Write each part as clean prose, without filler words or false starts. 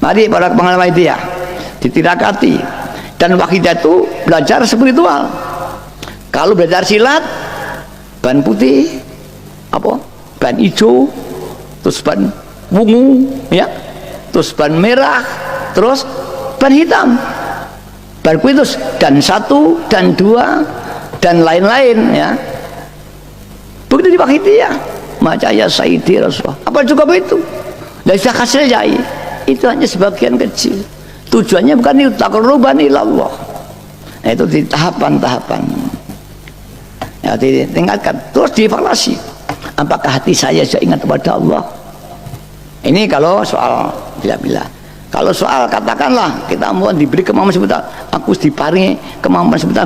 Mari para pengalaman itu ya ditirakati. Dan wakidah itu belajar spiritual. Kalau belajar silat, ban putih, apa? Ban hijau, terus ban wungu, ya, terus ban merah, terus ban hitam, ban putih, terus dan 1 dan 2 dan lain-lain, ya. Begitu di wakidah. Maca ya Sayyidi Rasulullah. Apa cukup itu? Tidak bisa hasil jai. Itu hanya sebagian kecil. Tujuannya bukan itu, taqarruban ilallah. Nah, itu di tahapan-tahapan. Ya, ditingkatkan, terus dievaluasi. Apakah hati saya ingat kepada Allah? Ini kalau soal bila-bila. Kalau soal katakanlah kita mau diberi kemampuan sebentar, aku diparingi kemampuan sebentar,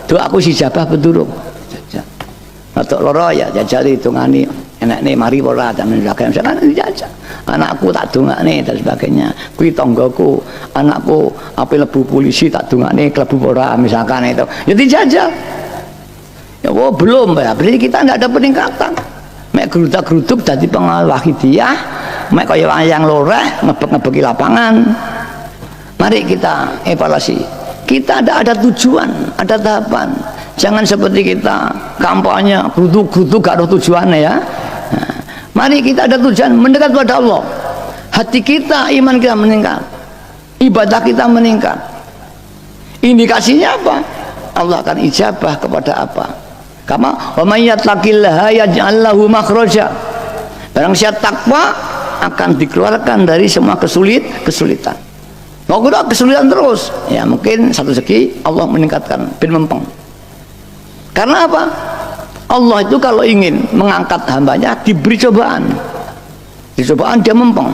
doa aku dijabah bedurung. Atau loro ya jajal hitungani enak nih mari ora dan sebagainya, misalkan dijajal. Anakku tak dongakne dan sebagainya, kuwi tanggaku, anakku apa lebu polisi tak dongakne klebu ora misalkan itu. Ya dijajal. Ya oh, belum ya, berarti kita tidak ada peningkatan. Mek gerudak-geruduk dadi pengawal wahidiyah, mek kaya wayang loreh ngebek-ngebeki lapangan. Mari kita evaluasi. Kita ada tujuan, ada tahapan. Jangan seperti kita kampanye geruduk-geruduk gak ada tujuannya, ya. Nah, mari kita ada tujuan mendekat pada Allah. Hati kita, iman kita meningkat, ibadah kita meningkat. Indikasinya apa? Allah akan ijabah kepada apa? Kama wa may yattaqillaha yaj'al lahu makhraja. Barang siapa takwa akan dikeluarkan dari semua kesulitan. Mau kesulitan terus, ya mungkin satu segi Allah meningkatkan bin mempeng. Karena apa? Allah itu kalau ingin mengangkat hambanya diberi cobaan. Di cobaan dia mempeng.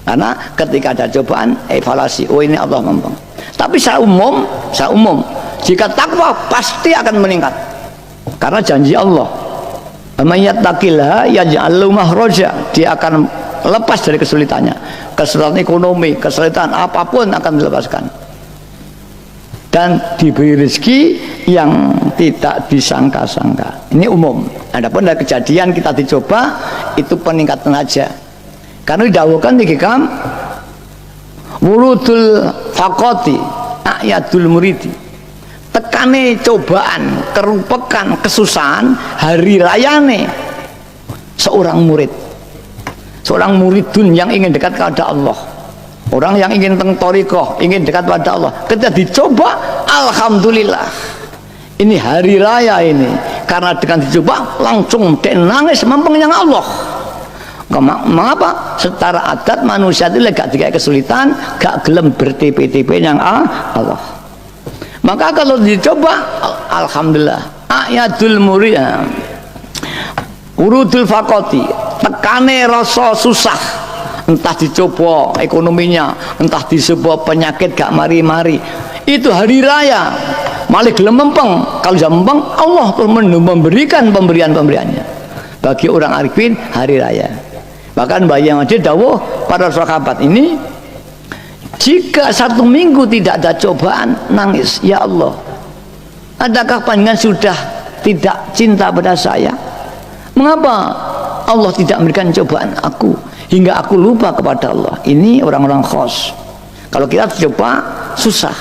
Karena ketika ada cobaan, evaluasi, oh ini Allah mempeng. Tapi secara umum, jika takwa pasti akan meningkat. Karena janji Allah. May yattaqillaha yaj'al lahu makhraja. Dia akan lepas dari kesulitannya. Kesulitan ekonomi, kesulitan apapun akan dilepaskan. Dan diberi rezeki yang tidak disangka-sangka. Ini umum. Adapun dari kejadian kita dicoba itu peningkatan aja. Karena didawuhkan di hikam wurudul faqati ayadul muridi. Tekane cobaan, kerupekan, kesusahan hari rayane seorang murid. Seorang muridun yang ingin dekat kepada Allah. Orang yang ingin tengtorikoh, ingin dekat pada Allah, ketika dicoba, alhamdulillah. Ini hari raya ini, karena dengan dicoba langsung dia nangis mempengyang Allah. Mengapa? Secara adat manusia itu gak dikai kesulitan, gak gelem bertipe-tipe yang Allah. Maka kalau dicoba, alhamdulillah. Ayadul murid, urudul faqati, tekane rasa susah. Entah dicoba ekonominya, entah dicoba penyakit gak mari-mari, itu hari raya malah gelem mempeng. Kalau sudah mempeng, Allah terus memberikan pemberiannya bagi orang arifin hari raya. Bahkan Bayang Adi dawuh para sahabat ini, jika 1 minggu tidak ada cobaan, nangis, ya Allah, adakah panjenengan sudah tidak cinta pada saya? Mengapa Allah tidak memberikan cobaan aku hingga aku lupa kepada Allah? Ini orang-orang khos. Kalau kita coba susah,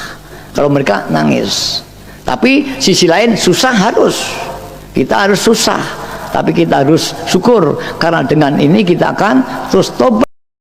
kalau mereka nangis. Tapi sisi lain susah kita harus susah, tapi kita harus syukur karena dengan ini kita akan terus tobat.